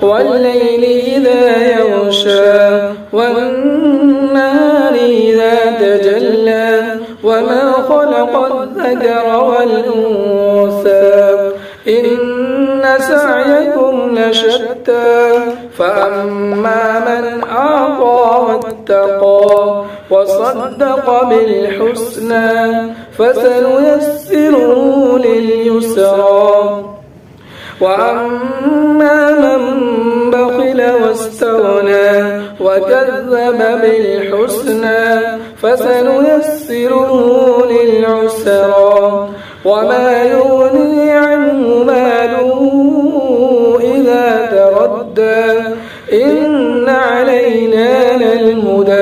والليل إذا يغشى والنهار إذا تجلى وما خلق الذكر والأنثى إن سعيكم لشتى فأما من أعطى واتقى وصدق بالحسنى فسنيسره لليسرى وأما من بخل واستغنى وكذب بالحسنى فسنيسره للعسرى وما يغني عنه ماله إذا تردى إن علينا للهدى